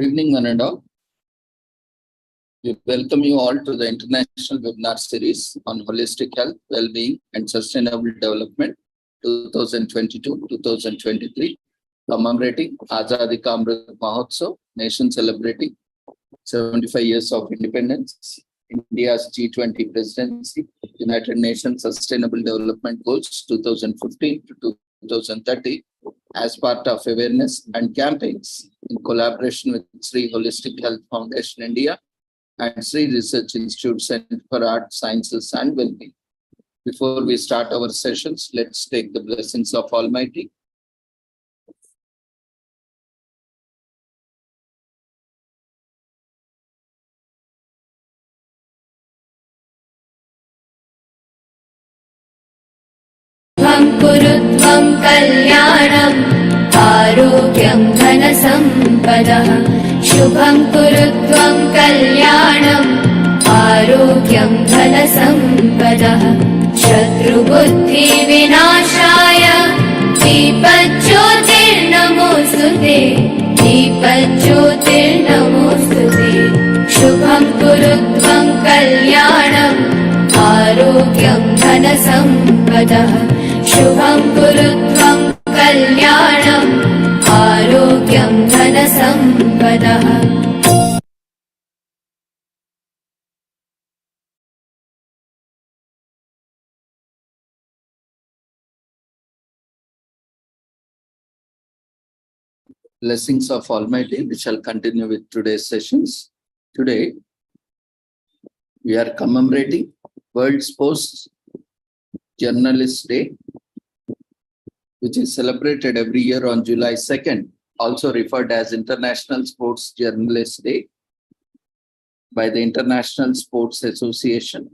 Evening, one and all. We welcome you all to the international webinar series on holistic health, well-being, and sustainable development 2022-2023, commemorating Azadi Ka Amrit Mahotsav, nation celebrating 75 years of independence, India's G20 presidency, United Nations Sustainable Development Goals 2015 to 2030, as part of awareness and campaigns in collaboration with Sri Holistic Health Foundation India and Sri Research Institute Center for Art, Sciences and Wellbeing. Before we start our sessions, let's take the blessings of Almighty. कुरुत्वं कल्याणम् आरोग्यं धनसम्पदः शुभं कुरुत्वं कल्याणम् आरोग्यं धनसम्पदः शत्रुबुद्धिविनाशाय दीपज्योतिर्नमोऽस्तुते दीपज्योतिर्नमोऽस्तुते शुभं कुरुत्वं कल्याणम् आरोग्यं धनसम्पदः शुभं कुरुत्वं कल्याणम् आरोग्यं धनसम्पदः. Blessings of Almighty. We shall continue with today's sessions. Today, we are commemorating World Sports Journalist Day, which is celebrated every year on July 2nd, also referred as International Sports Journalist Day by the International Sports Association,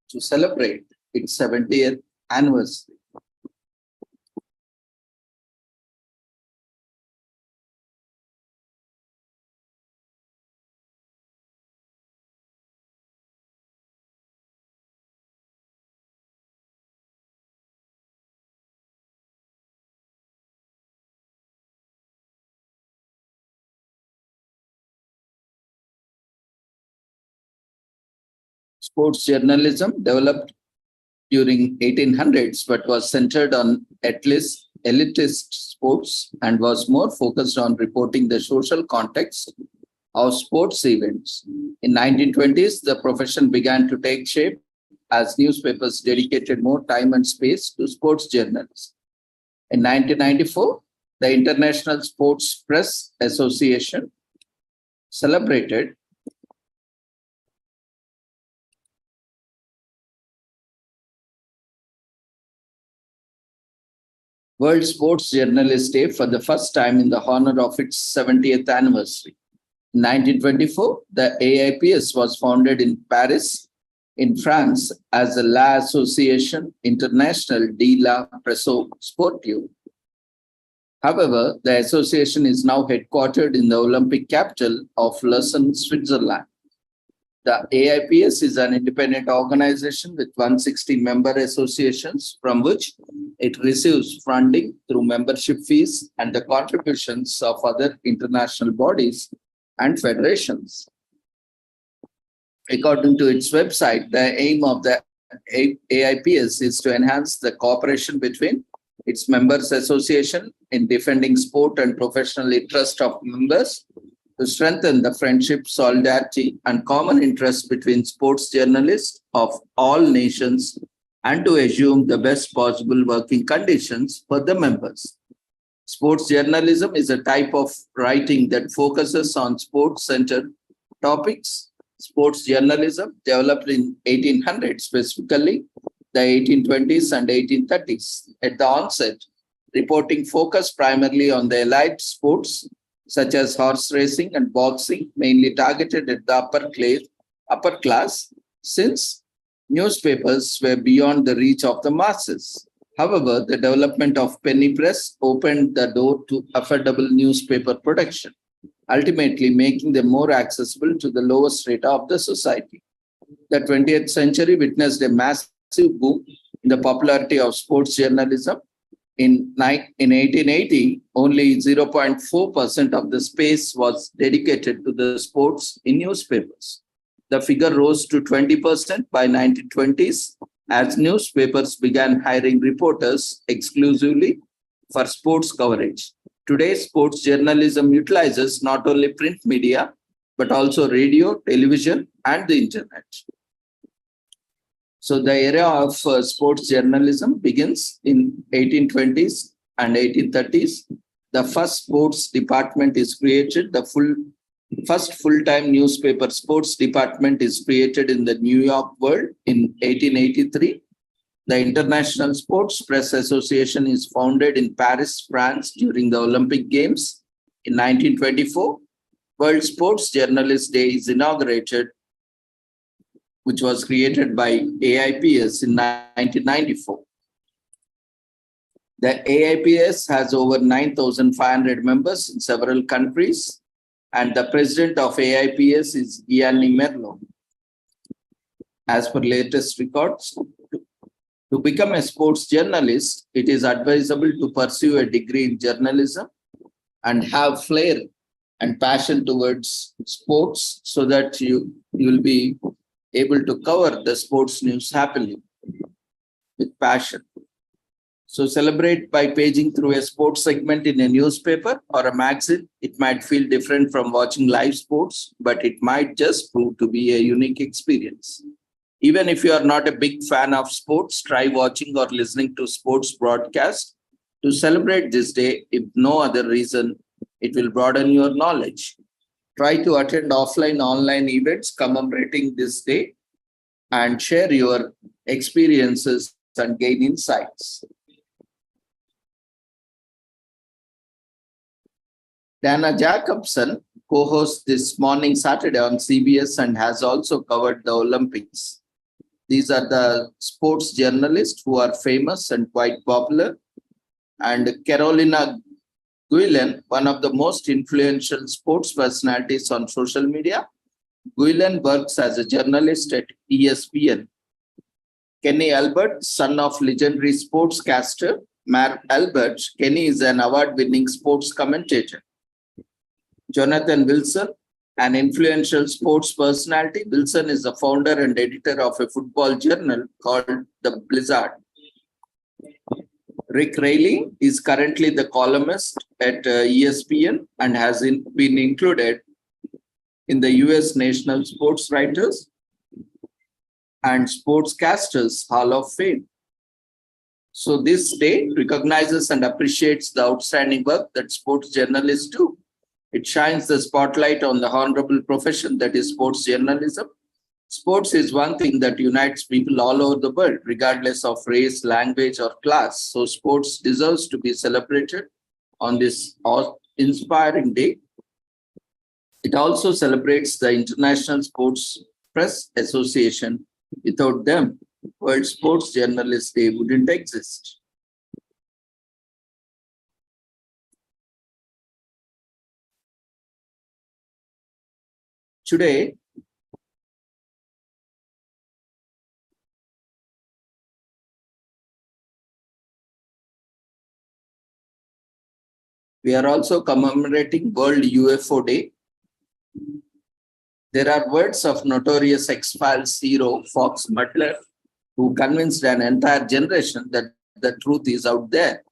to celebrate its 70th anniversary. Sports journalism developed during 1800s, but was centered on elitist sports and was more focused on reporting the social context of sports events. In 1920s, the profession began to take shape as newspapers dedicated more time and space to sports journalism. In 1994, the International Sports Press Association celebrated World Sports Journalist Day for the first time in the honor of its 70th anniversary. In 1924, the AIPS was founded in Paris, in France, as the La Association Internationale de la Presse Sportive. However, the association is now headquartered in the Olympic capital of Lausanne, Switzerland. The AIPS is an independent organization with 160 member associations, from which it receives funding through membership fees and the contributions of other international bodies and federations. According to its website, the aim of the AIPS is to enhance the cooperation between its members' association in defending sport and professional interest of members, to strengthen the friendship, solidarity, and common interest between sports journalists of all nations, and to assume the best possible working conditions for the members. Sports journalism is a type of writing that focuses on sports-centered topics. Sports journalism developed in 1800, specifically the 1820s and 1830s. At the onset, reporting focused primarily on the elite sports such as horse racing and boxing, mainly targeted at the upper class, since newspapers were beyond the reach of the masses. However, the development of penny press opened the door to affordable newspaper production, ultimately making them more accessible to the lowest strata of the society. The 20th century witnessed a massive boom in the popularity of sports journalism, In 1880, only 0.4% of the space was dedicated to the sports in newspapers. The figure rose to 20% by 1920s as newspapers began hiring reporters exclusively for sports coverage. Today, sports journalism utilizes not only print media, but also radio, television, and the internet. So the era of sports journalism begins in 1820s and 1830s. The first sports department is created. The first full-time newspaper sports department is created in the New York World in 1883. The International Sports Press Association is founded in Paris, France during the Olympic Games in 1924. World Sports Journalist Day is inaugurated, which was created by AIPS in 1994. The AIPS has over 9,500 members in several countries, and the president of AIPS is Gianni Merlo. As per latest records, to become a sports journalist, it is advisable to pursue a degree in journalism and have flair and passion towards sports so that you will be able to cover the sports news happily with passion. So celebrate by paging through a sports segment in a newspaper or a magazine. It might feel different from watching live sports, but it might just prove to be a unique experience. Even if you are not a big fan of sports, try watching or listening to sports broadcast to celebrate this day. If no other reason, it will broaden your knowledge. Try to attend offline, online events commemorating this day and share your experiences and gain insights. Dana Jacobson co-hosts This Morning Saturday on CBS and has also covered the Olympics. These are the sports journalists who are famous and quite popular. And Carolina Guillen, one of the most influential sports personalities on social media. Guillen works as a journalist at ESPN. Kenny Albert, son of legendary sportscaster Mark Albert, Kenny is an award-winning sports commentator. Jonathan Wilson, an influential sports personality. Wilson is the founder and editor of a football journal called The Blizzard. Rick Rayleigh is currently the columnist at ESPN and has been included in the US National Sports Writers and Sportscasters Hall of Fame. So this day recognizes and appreciates the outstanding work that sports journalists do. It shines the spotlight on the honorable profession that is sports journalism. Sports is one thing that unites people all over the world, regardless of race, language, or class. So sports deserves to be celebrated on this inspiring day. It also celebrates the International Sports Press Association. Without them, World Sports Journalist Day wouldn't exist. Today, we are also commemorating World UFO Day. There are words of notorious X-Files hero Fox Butler, who convinced an entire generation that the truth is out there.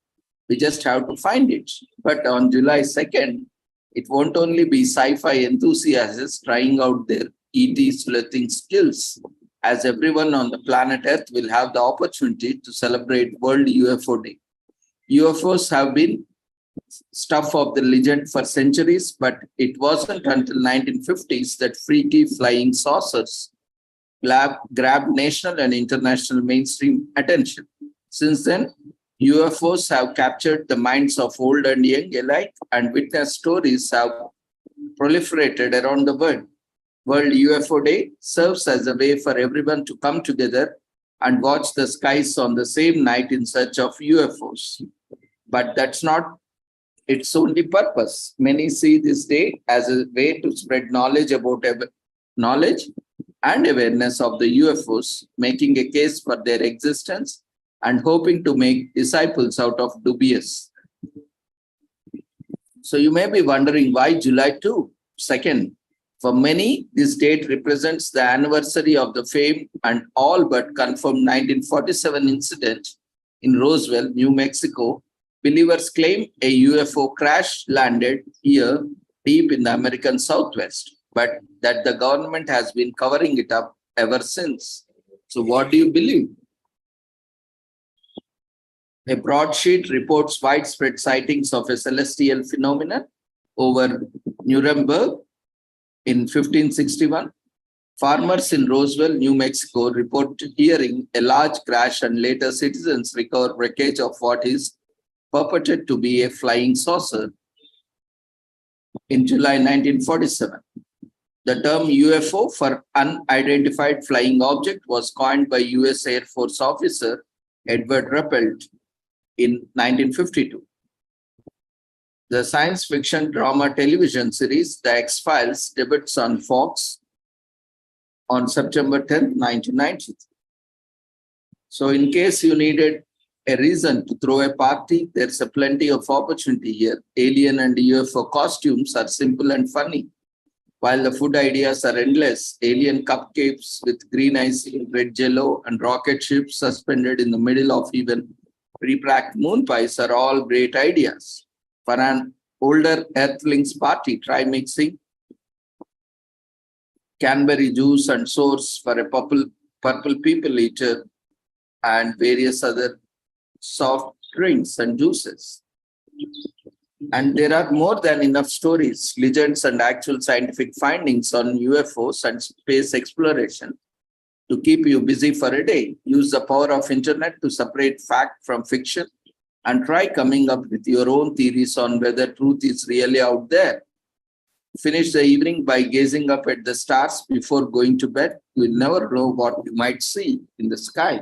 We just have to find it. But on July 2nd, it won't only be sci-fi enthusiasts trying out their ET sleuthing skills, as everyone on the planet Earth will have the opportunity to celebrate World UFO Day. UFOs have been stuff of the legend for centuries, but it wasn't until 1950s that freaky flying saucers grabbed national and international mainstream attention. Since then, UFOs have captured the minds of old and young alike, and witness stories have proliferated around the world. World UFO Day serves as a way for everyone to come together and watch the skies on the same night in search of UFOs. But that's not its only purpose. Many see this day as a way to spread knowledge and awareness of the UFOs, making a case for their existence and hoping to make disciples out of dubious. So you may be wondering why July 2, 2nd. For many, this date represents the anniversary of the famed and all but confirmed 1947 incident in Roswell, New Mexico. Believers claim a UFO crash landed here deep in the American Southwest, but that the government has been covering it up ever since. So what do you believe? A broadsheet reports widespread sightings of a celestial phenomenon over Nuremberg in 1561. Farmers in Roswell, New Mexico reported hearing a large crash, and later citizens recovered wreckage of what is purported to be a flying saucer in July 1947. The term UFO for unidentified flying object was coined by US Air Force officer Edward Ruppelt in 1952. The science fiction drama television series The X-Files debuts on Fox on September 10, 1990. So in case you needed a reason to throw a party, there's a plenty of opportunity here. Alien and UFO costumes are simple and funny, while the food ideas are endless. Alien cupcakes with green icing, red jello, and rocket ships suspended in the middle of even pre-packed moon pies are all great ideas. For an older Earthlings party, try mixing Canberry juice and source for a purple people eater and various other soft drinks and juices. And there are more than enough stories, legends, and actual scientific findings on UFOs and space exploration to keep you busy for a day. Use the power of internet to separate fact from fiction and try coming up with your own theories on whether truth is really out there. Finish the evening by gazing up at the stars before going to bed. You'll never know what you might see in the sky.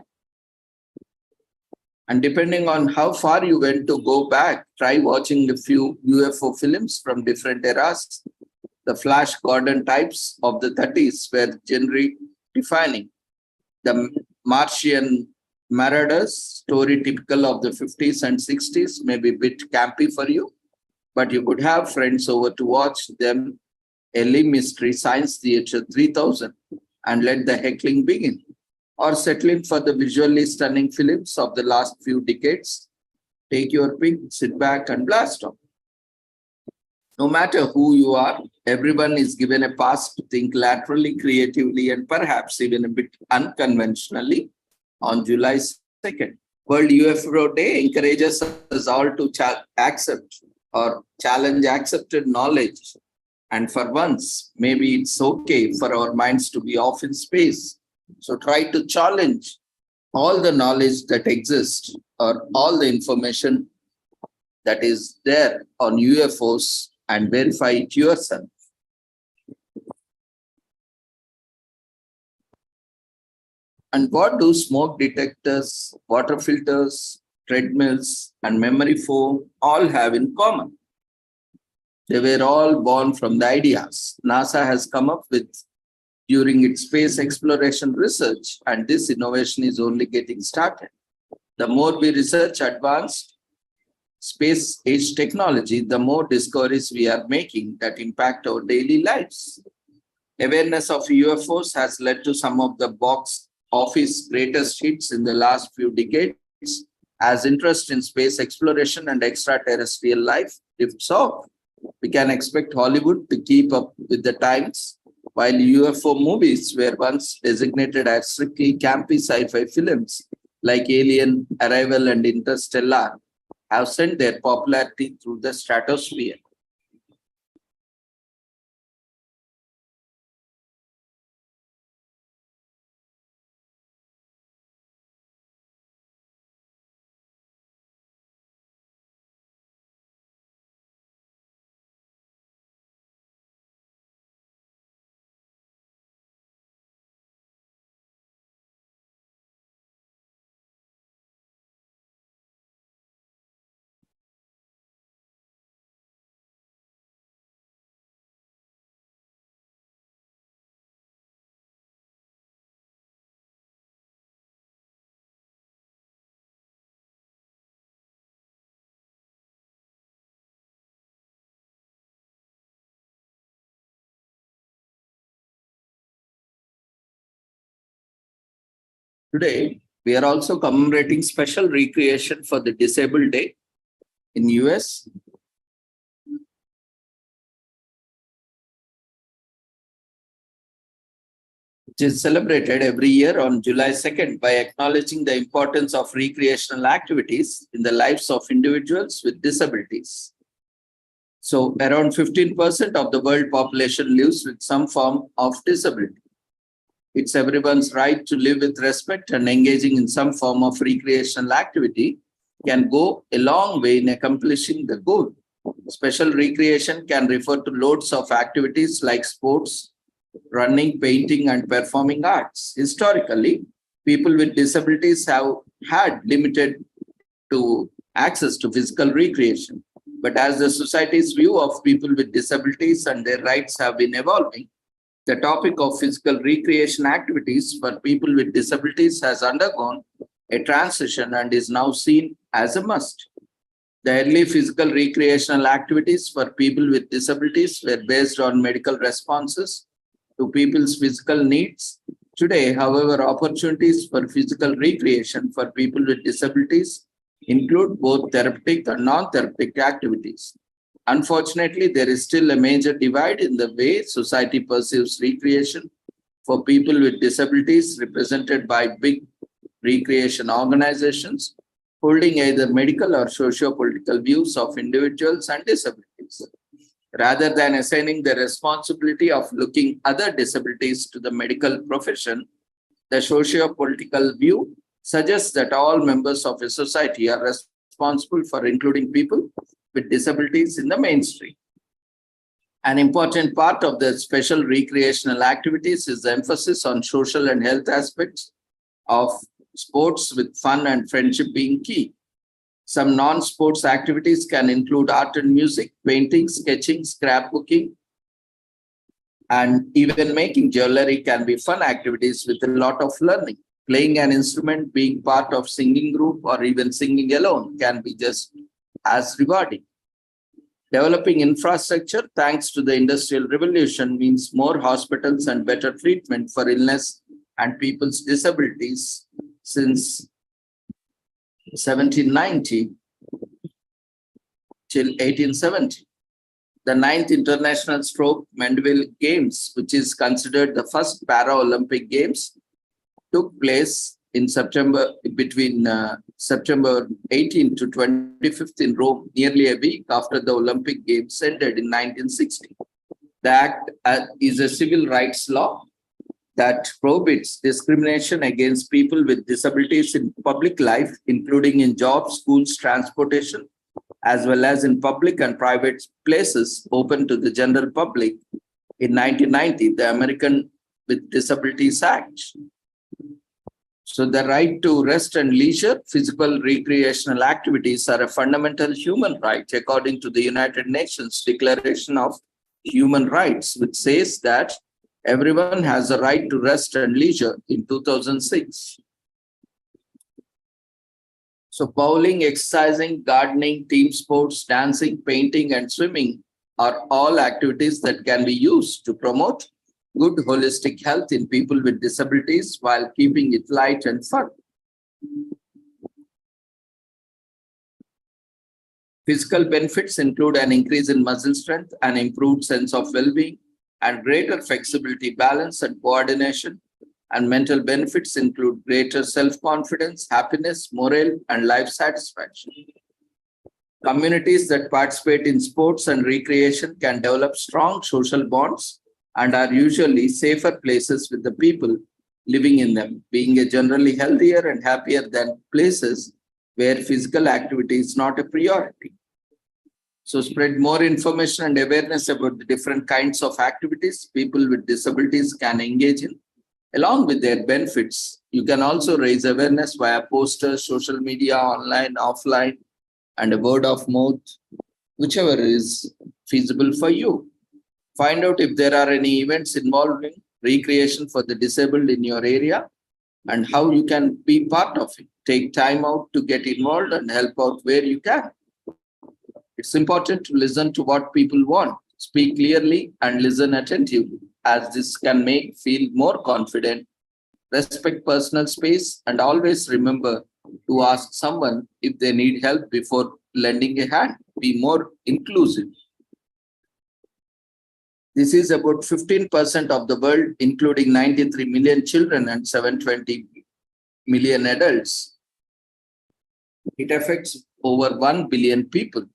And depending on how far you went to go back, try watching a few UFO films from different eras. The Flash Gordon types of the 30s were generally defining. The Martian Marauders, story typical of the 50s and 60s, may be a bit campy for you, but you could have friends over to watch them. LA Mystery Science Theater 3000 and let the heckling begin. Or settle in for the visually stunning films of the last few decades. Take your pick, sit back and blast off. No matter who you are, everyone is given a pass to think laterally, creatively, and perhaps even a bit unconventionally on July 2nd. World UFO Day encourages us all to accept or challenge accepted knowledge. And for once, maybe it's okay for our minds to be off in space. So try to challenge all the knowledge that exists or all the information that is there on UFOs and verify it yourself. And what do smoke detectors, water filters, treadmills, and memory foam all have in common? They were all born from the ideas NASA has come up with during its space exploration research, and this innovation is only getting started. The more we research advanced space age technology, the more discoveries we are making that impact our daily lives. Awareness of UFOs has led to some of the box office greatest hits in the last few decades as interest in space exploration and extraterrestrial life lifts off. We can expect Hollywood to keep up with the times. While UFO movies were once designated as strictly campy sci-fi films like Alien, Arrival, and Interstellar, have sent their popularity through the stratosphere. Today, we are also commemorating special recreation for the Disabled Day in US. Which is celebrated every year on July 2nd by acknowledging the importance of recreational activities in the lives of individuals with disabilities. So around 15% of the world population lives with some form of disability. It's everyone's right to live with respect, and engaging in some form of recreational activity can go a long way in accomplishing the goal. Special recreation can refer to loads of activities like sports, running, painting, and performing arts. Historically, people with disabilities have had limited to access to physical recreation. But as the society's view of people with disabilities and their rights have been evolving, the topic of physical recreation activities for people with disabilities has undergone a transition and is now seen as a must. The early physical recreational activities for people with disabilities were based on medical responses to people's physical needs. Today, however, opportunities for physical recreation for people with disabilities include both therapeutic and non-therapeutic activities. Unfortunately, there is still a major divide in the way society perceives recreation for people with disabilities, represented by big recreation organizations holding either medical or socio-political views of individuals and disabilities. Rather than assigning the responsibility of looking other disabilities to the medical profession, the socio-political view suggests that all members of a society are responsible for including people with disabilities in the mainstream. An important part of the special recreational activities is the emphasis on social and health aspects of sports, with fun and friendship being key. Some non-sports activities can include art and music, painting, sketching, scrapbooking, and even making jewelry can be fun activities with a lot of learning. Playing an instrument, being part of singing group, or even singing alone can be just as rewarding. Developing infrastructure thanks to the Industrial Revolution means more hospitals and better treatment for illness and people's disabilities since 1790 till 1870. The 9th International Stroke Mandeville Games, which is considered the first Paralympic Games, took place in September between September 18 to 25th in Rome, nearly a week after the Olympic Games ended in 1960. The act is a civil rights law that prohibits discrimination against people with disabilities in public life, including in jobs, schools, transportation, as well as in public and private places open to the general public. In 1990, the American with Disabilities Act. So the right to rest and leisure, physical recreational activities are a fundamental human right according to the United Nations Declaration of Human Rights, which says that everyone has a right to rest and leisure in 2006. So bowling, exercising, gardening, team sports, dancing, painting, and swimming are all activities that can be used to promote good holistic health in people with disabilities while keeping it light and fun. Physical benefits include an increase in muscle strength, an improved sense of well-being, and greater flexibility, balance, and coordination. And mental benefits include greater self-confidence, happiness, morale, and life satisfaction. Communities that participate in sports and recreation can develop strong social bonds and are usually safer places with the people living in them, being a generally healthier and happier than places where physical activity is not a priority. So spread more information and awareness about the different kinds of activities people with disabilities can engage in. Along with their benefits, you can also raise awareness via posters, social media, online, offline, and a word of mouth, whichever is feasible for you. Find out if there are any events involving recreation for the disabled in your area and how you can be part of it. Take time out to get involved and help out where you can. It's important to listen to what people want, speak clearly, and listen attentively, as this can make feel more confident respect personal space, and always remember to ask someone if they need help before lending a hand. Be more inclusive. This is about 15% of the world, including 93 million children and 720 million adults. It affects over 1 billion people.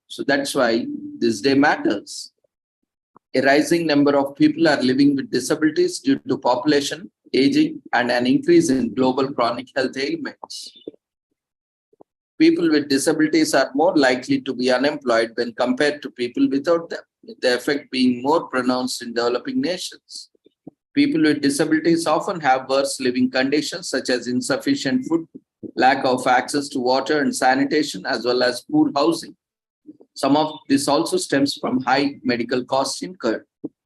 So that's why this day matters. A rising number of people are living with disabilities due to population, aging, and an increase in global chronic health ailments. People with disabilities are more likely to be unemployed when compared to people without them, with the effect being more pronounced in developing nations. People with disabilities often have worse living conditions such as insufficient food, lack of access to water and sanitation, as well as poor housing. Some of this also stems from high medical costs incurred.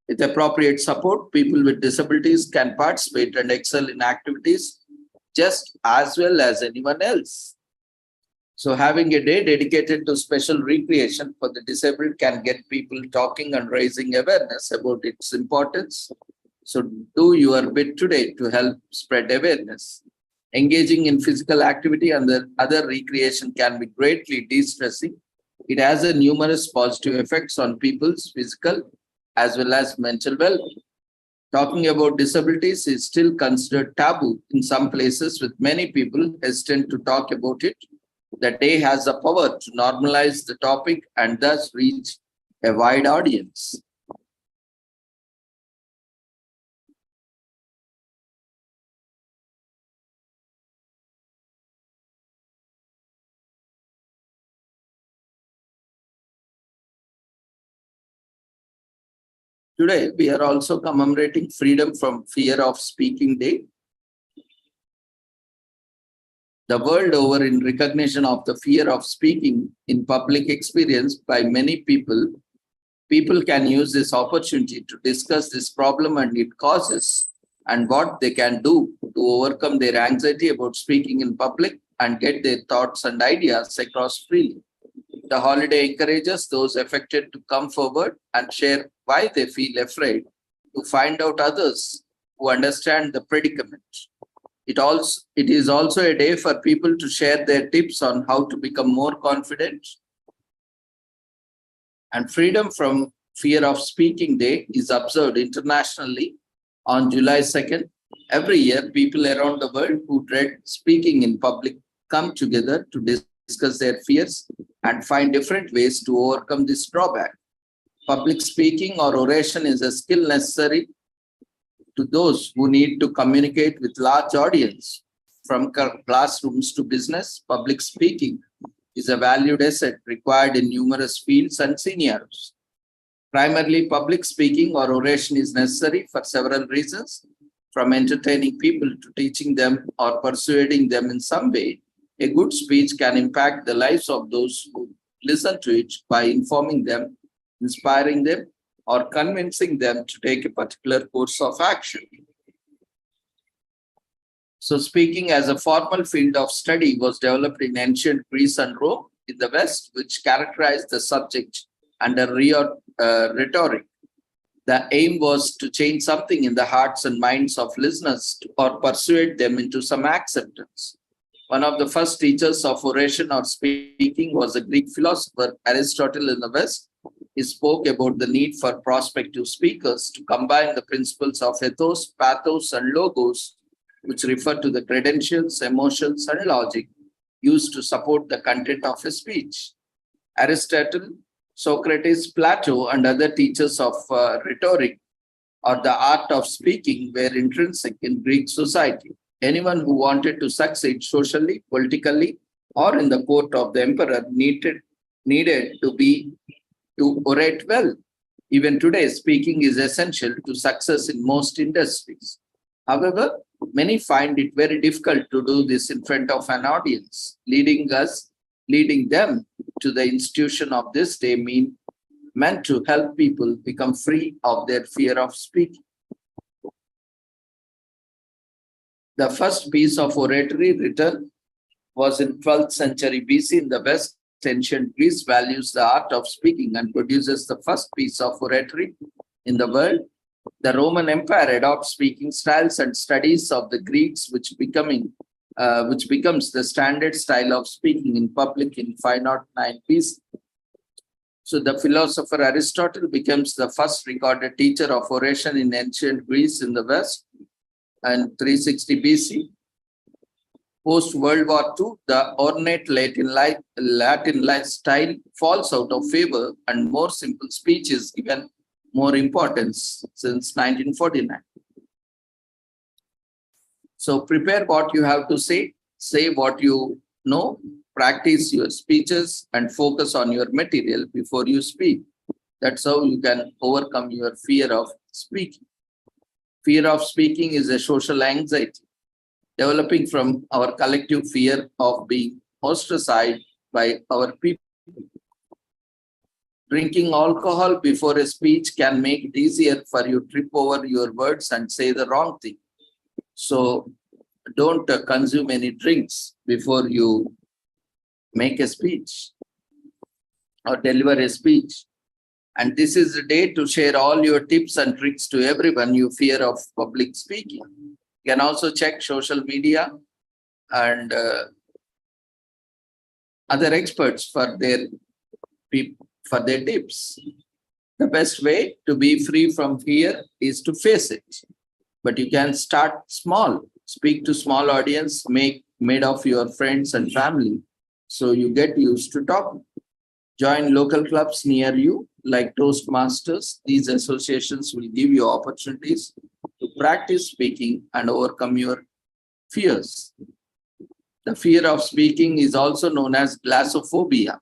With appropriate support, people with disabilities can participate and excel in activities just as well as anyone else. So having a day dedicated to special recreation for the disabled can get people talking and raising awareness about its importance. So do your bit today to help spread awareness. Engaging in physical activity and the other recreation can be greatly de-stressing. It has a numerous positive effects on people's physical as well as mental well-being. Talking about disabilities is still considered taboo in some places, with many people hesitant to talk about it. The day has the power to normalize the topic and thus reach a wide audience. Today, we are also commemorating Freedom from Fear of Speaking Day. The world over, in recognition of the fear of speaking in public experienced by many people, people can use this opportunity to discuss this problem and its causes and what they can do to overcome their anxiety about speaking in public and get their thoughts and ideas across freely. The holiday encourages those affected to come forward and share why they feel afraid, to find out others who understand the predicament. It is also a day for people to share their tips on how to become more confident. And Freedom from Fear of Speaking Day is observed internationally on July 2nd. Every year, people around the world who dread speaking in public come together to discuss their fears and find different ways to overcome this drawback. Public speaking or oration is a skill necessary to those who need to communicate with large audience. From classrooms to business, public speaking is a valued asset required in numerous fields and scenarios. Primarily, public speaking or oration is necessary for several reasons, from entertaining people to teaching them or persuading them in some way. A good speech can impact the lives of those who listen to it by informing them, inspiring them, or convincing them to take a particular course of action. So speaking as a formal field of study was developed in ancient Greece and Rome in the West, which characterized the subject under rhetoric. The aim was to change something in the hearts and minds of listeners or persuade them into some acceptance. One of the first teachers of oration or speaking was a Greek philosopher, Aristotle, in the West. He spoke about the need for prospective speakers to combine the principles of ethos, pathos, and logos, which refer to the credentials, emotions, and logic used to support the content of a speech. Aristotle, Socrates, Plato, and other teachers of rhetoric or the art of speaking were intrinsic in Greek society. Anyone who wanted to succeed socially, politically, or in the court of the emperor needed to orate well. Even today, speaking is essential to success in most industries. However, many find it very difficult to do this in front of an audience. Leading them to the institution of this day meant to help people become free of their fear of speaking. The first piece of oratory written was in 12th century BC in the West. Ancient Greece values the art of speaking and produces the first piece of oratory in the world. The Roman Empire adopts speaking styles and studies of the Greeks, which becomes the standard style of speaking in public in 509 BC. So the philosopher Aristotle becomes the first recorded teacher of oration in ancient Greece in the West, and 360 BC. Post World War II, the ornate Latin style falls out of favor, and more simple speech is given more importance since 1949. So prepare what you have to say what you know, practice your speeches, and focus on your material before you speak. That's how you can overcome your fear of speaking. Fear of speaking is a social anxiety developing from our collective fear of being ostracized by our people. Drinking alcohol before a speech can make it easier for you to trip over your words and say the wrong thing. So don't consume any drinks before you make a speech or deliver a speech. And this is the day to share all your tips and tricks to everyone you fear of public speaking. You can also check social media and other experts for their tips. The best way to be free from fear is to face it. But you can start small. Speak to small audience, made of your friends and family, so you get used to talking. Join local clubs near you, like Toastmasters. These associations will give you opportunities to practice speaking and overcome your fears. The fear of speaking is also known as glossophobia,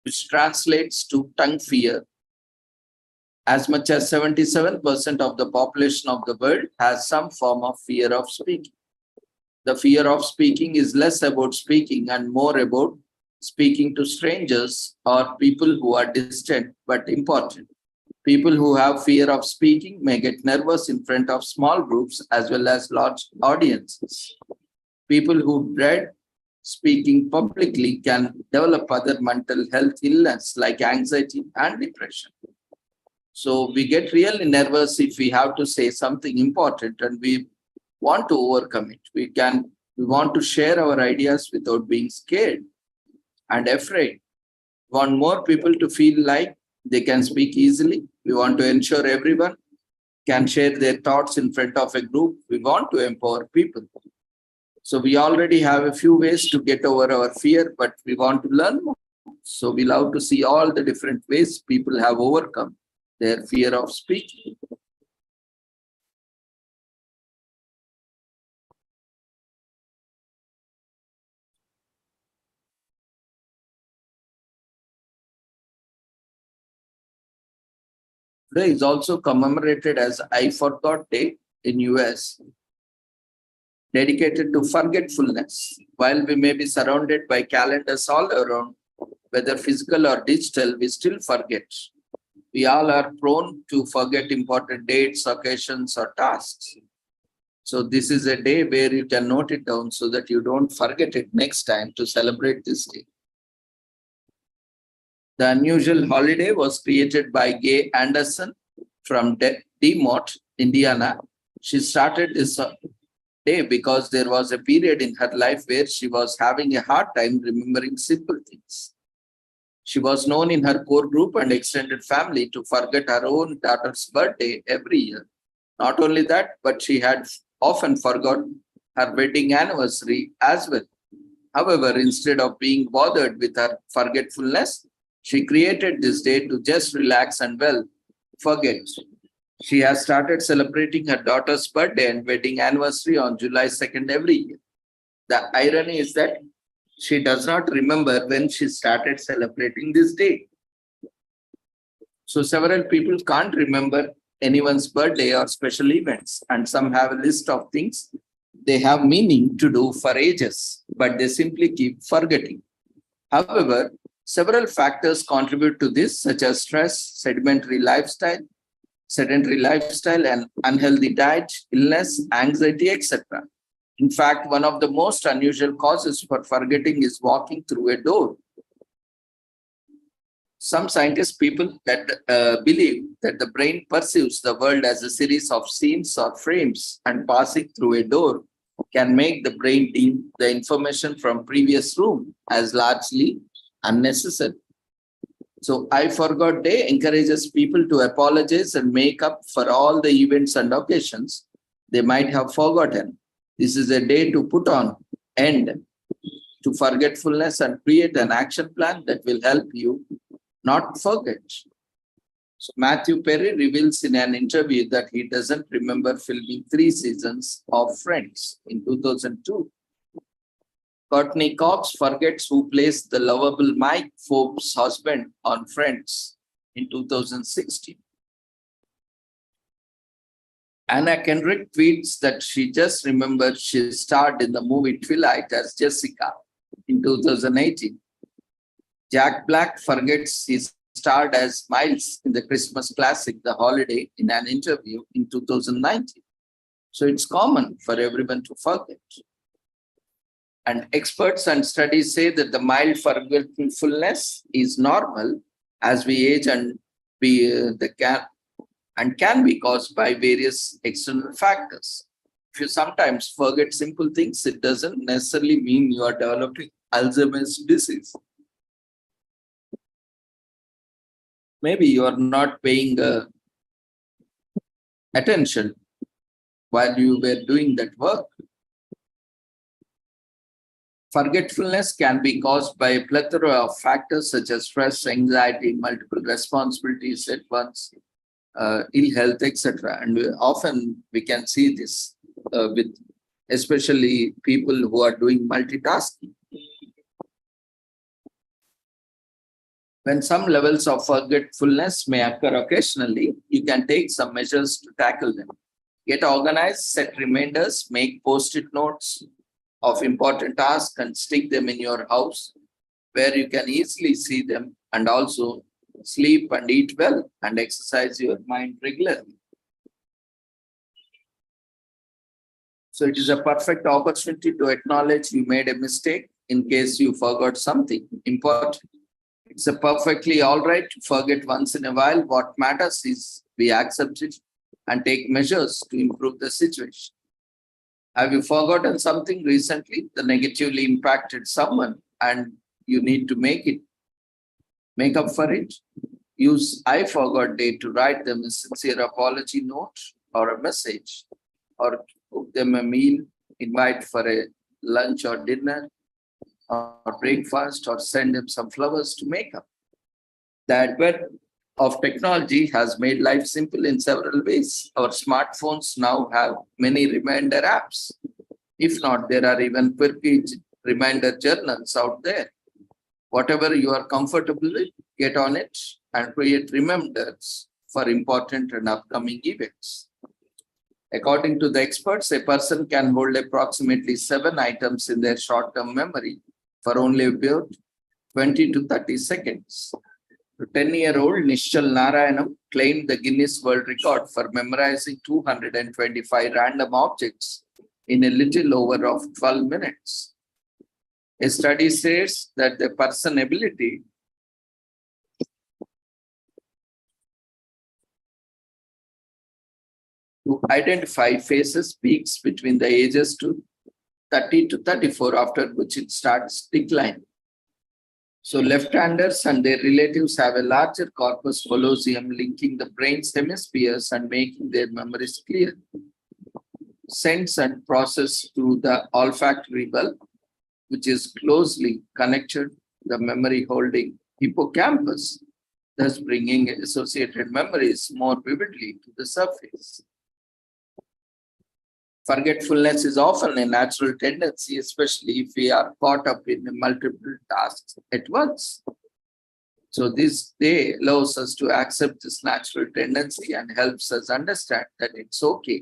which translates to tongue fear. As much as 77% of the population of the world has some form of fear of speaking. The fear of speaking is less about speaking and more about speaking to strangers or people who are distant but important. People who have fear of speaking may get nervous in front of small groups as well as large audiences. People who dread speaking publicly can develop other mental health illness like anxiety and depression. So we get really nervous if we have to say something important and we want to overcome it. We want to share our ideas without being scared and afraid. We want more people to feel like they can speak easily. We want to ensure everyone can share their thoughts in front of a group. We want to empower people. So we already have a few ways to get over our fear, but we want to learn more. So we love to see all the different ways people have overcome their fear of speaking. Today is also commemorated as I Forgot Day in US, dedicated to forgetfulness. While we may be surrounded by calendars all around, whether physical or digital, we still forget. We all are prone to forget important dates, occasions, or tasks. So this is a day where you can note it down so that you don't forget it next time to celebrate this day. The unusual holiday was created by Gay Anderson from DeMott, Indiana. She started this day because there was a period in her life where she was having a hard time remembering simple things. She was known in her core group and extended family to forget her own daughter's birthday every year. Not only that, but she had often forgotten her wedding anniversary as well. However, instead of being bothered with her forgetfulness, she created this day to just relax and, well, forget. She has started celebrating her daughter's birthday and wedding anniversary on July 2nd every year. The irony is that she does not remember when she started celebrating this day. So several people can't remember anyone's birthday or special events, and some have a list of things they have meaning to do for ages, but they simply keep forgetting. However, several factors contribute to this, such as stress, sedentary lifestyle, and unhealthy diet, illness, anxiety, etc. In fact, one of the most unusual causes for forgetting is walking through a door. Some scientists people that believe that the brain perceives the world as a series of scenes or frames, and passing through a door can make the brain deem the information from previous room as largely unnecessary. So I Forgot Day encourages people to apologize and make up for all the events and occasions they might have forgotten. This is a day to put on end to forgetfulness and create an action plan that will help you not forget. So Matthew Perry reveals in an interview that he doesn't remember filming 3 seasons of Friends in 2002. Courtney Cox forgets who plays the lovable Mike Forbes' husband on Friends in 2016. Anna Kendrick tweets that she just remembered she starred in the movie Twilight as Jessica in 2018. Jack Black forgets he starred as Miles in the Christmas classic The Holiday in an interview in 2019. So it's common for everyone to forget. And experts and studies say that the mild forgetfulness is normal as we age, and can be caused by various external factors. If you sometimes forget simple things, it doesn't necessarily mean you are developing Alzheimer's disease. Maybe you are not paying attention while you were doing that work. Forgetfulness can be caused by a plethora of factors such as stress, anxiety, multiple responsibilities at once, ill health, etc. And often we can see this with especially people who are doing multitasking. When some levels of forgetfulness may occur occasionally, you can take some measures to tackle them. Get organized, set reminders, make post-it notes of important tasks and stick them in your house where you can easily see them, and also sleep and eat well and exercise your mind regularly. So it is a perfect opportunity to acknowledge you made a mistake in case you forgot something important. It's a perfectly all right to forget once in a while. What matters is we accept it and take measures to improve the situation. Have you forgotten something recently that negatively impacted someone and you need to make up for it? Use I Forgot Day to write them a sincere apology note or a message, or cook them a meal, invite for a lunch or dinner or breakfast, or send them some flowers to make up. The advent of technology has made life simple in several ways. Our smartphones now have many reminder apps. If not, there are even quirky reminder journals out there. Whatever you are comfortable with, get on it and create reminders for important and upcoming events. According to the experts, a person can hold approximately 7 items in their short-term memory for only about 20 to 30 seconds. The 10-year-old Nishchal Narayanam claimed the Guinness World Record for memorizing 225 random objects in a little over of 12 minutes. A study says that the person's ability to identify faces peaks between the ages to 30 to 34, after which it starts declining. So left-handers and their relatives have a larger corpus callosum linking the brain's hemispheres and making their memories clear. Sense and process through the olfactory bulb, which is closely connected to the memory holding hippocampus, thus bringing associated memories more vividly to the surface. Forgetfulness is often a natural tendency, especially if we are caught up in multiple tasks at once. So this day allows us to accept this natural tendency and helps us understand that it's okay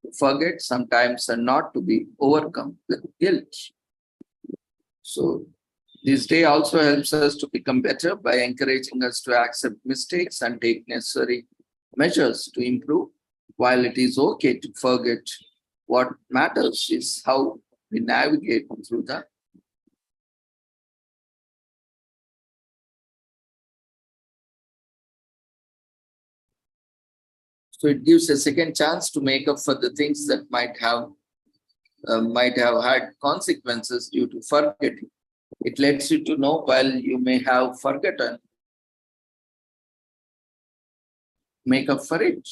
to forget sometimes and not to be overcome with guilt. So this day also helps us to become better by encouraging us to accept mistakes and take necessary measures to improve. While it is okay to forget, what matters is how we navigate through the So it gives a second chance to make up for the things that might have had consequences due to forgetting. It lets you to know while you may have forgotten, make up for it.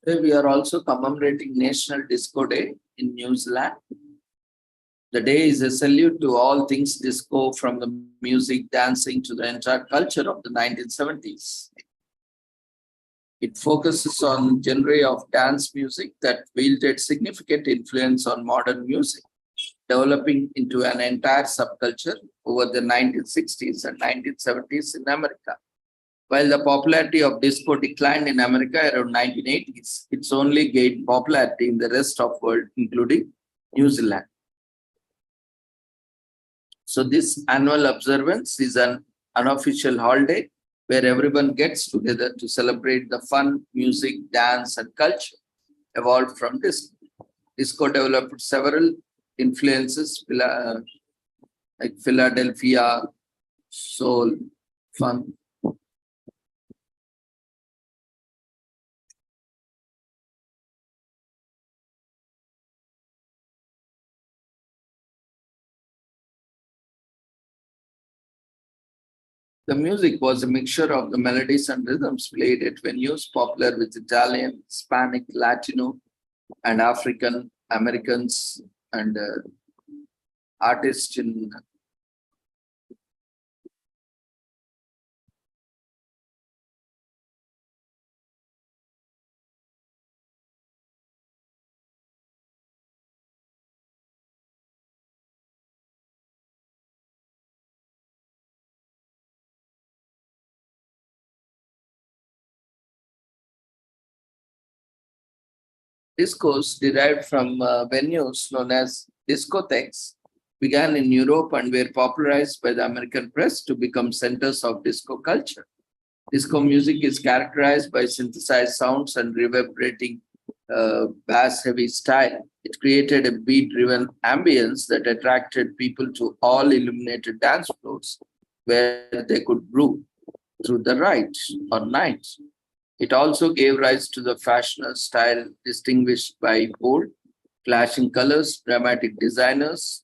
Today we are also commemorating National Disco Day in New Zealand. The day is a salute to all things disco, from the music, dancing to the entire culture of the 1970s. It focuses on genre of dance music that wielded significant influence on modern music, developing into an entire subculture over the 1960s and 1970s in America. While the popularity of disco declined in America around 1980s, it's only gained popularity in the rest of the world, including New Zealand. So this annual observance is an unofficial holiday where everyone gets together to celebrate the fun, music, dance, and culture evolved from disco. Disco developed several influences like Philadelphia, soul, funk. The music was a mixture of the melodies and rhythms played at venues popular with Italian, Hispanic, Latino, and African Americans and artists in. Discos derived from venues known as discotheques began in Europe and were popularized by the American press to become centers of disco culture. Disco music is characterized by synthesized sounds and reverberating bass-heavy style. It created a beat-driven ambience that attracted people to all illuminated dance floors where they could groove through the night. It also gave rise to the fashionable style distinguished by bold, clashing colors, dramatic designs,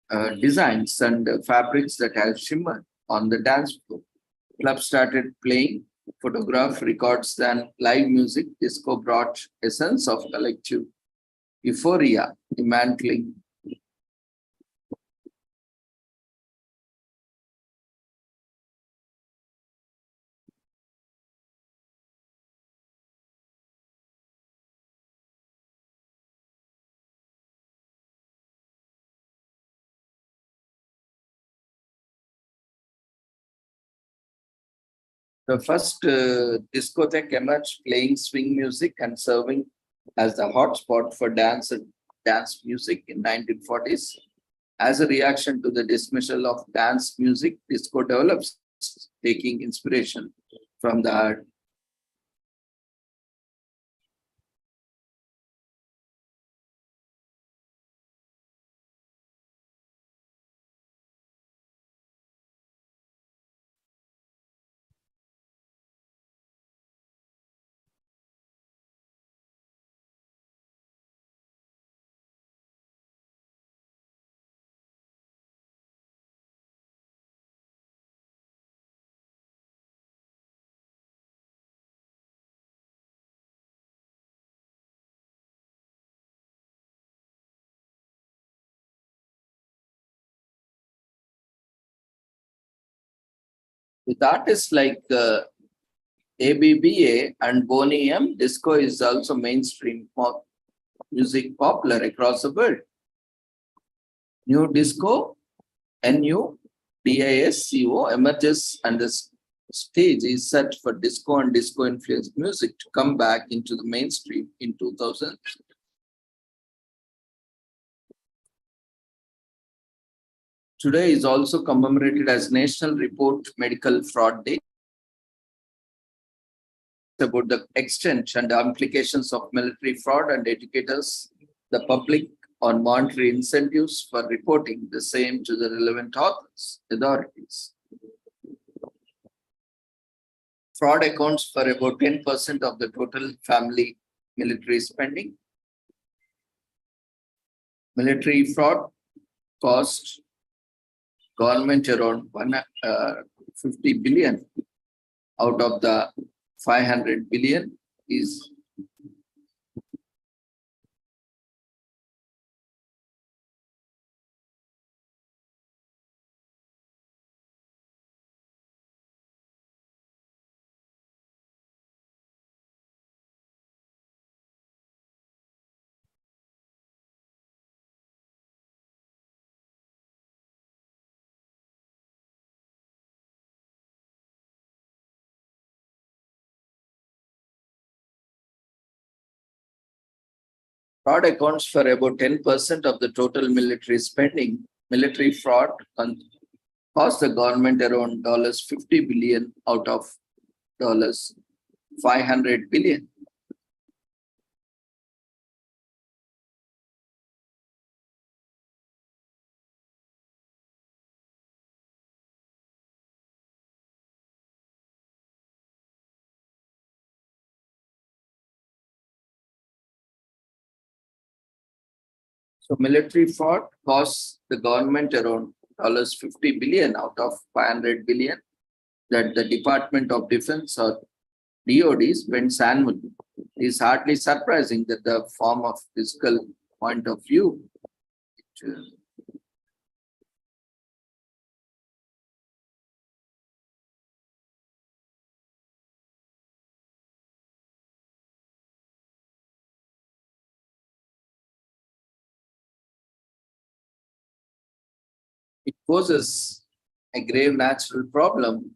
and fabrics that have shimmered on the dance floor. Clubs started playing photograph records than live music. Disco brought a sense of collective euphoria, dismantling the first discotheque emerged playing swing music and serving as the hotspot for dance music in 1940s. As a reaction to the dismissal of dance music, disco develops, taking inspiration from the art. With artists like ABBA and Boney M, disco is also mainstream pop music popular across the world. New disco, NUDISCO, emerges and stage is set for disco and disco-influenced music to come back into the mainstream in 2000. Today is also commemorated as National Report Medical Fraud Day. About the extent and the implications of military fraud and educate us, the public, on monetary incentives for reporting the same to the relevant authorities. Fraud accounts for about 10% of the total family military spending. Military fraud cost government around 150 billion out of the 500 billion is fraud accounts for about 10% of the total military spending. Military fraud cost the government around $50 billion out of $500 billion. So military fraud costs the government around $50 billion out of 500 billion that the Department of Defense or DOD spends annually. It is hardly surprising that the form of fiscal point of view, it poses a grave natural problem.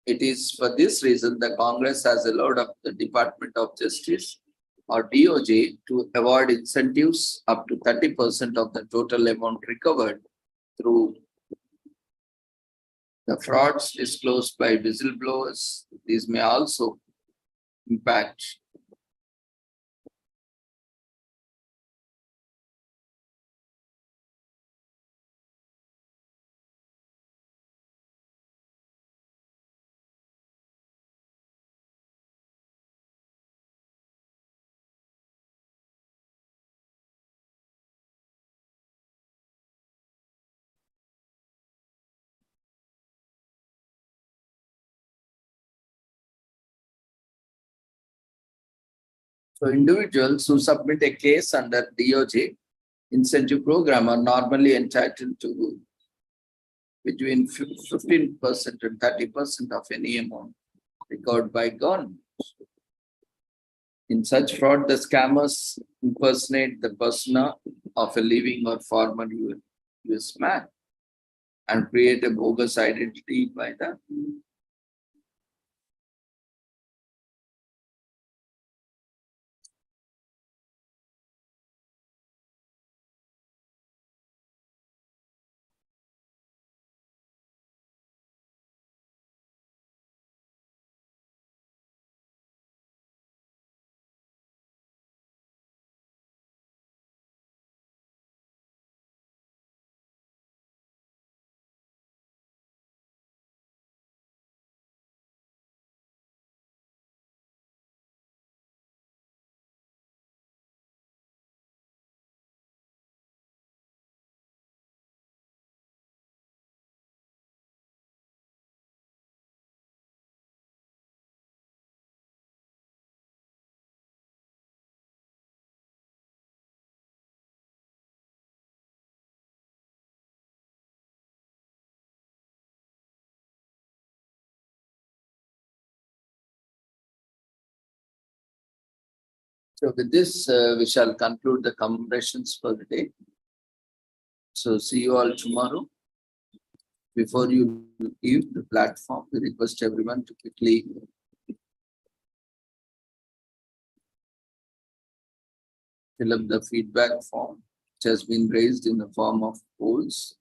It is for this reason the Congress has allowed up the Department of Justice or DOJ to award incentives up to 30% of the total amount recovered through the frauds disclosed by whistleblowers. These may also impact So individuals who submit a case under DOJ incentive program are normally entitled to between 15% and 30% of any amount recovered by government. In such fraud, the scammers impersonate the persona of a living or former US man and create a bogus identity by the So with this, we shall conclude the commemorations for the day. So see you all tomorrow. Before you leave the platform, we request everyone to quickly fill up the feedback form, which has been raised in the form of polls.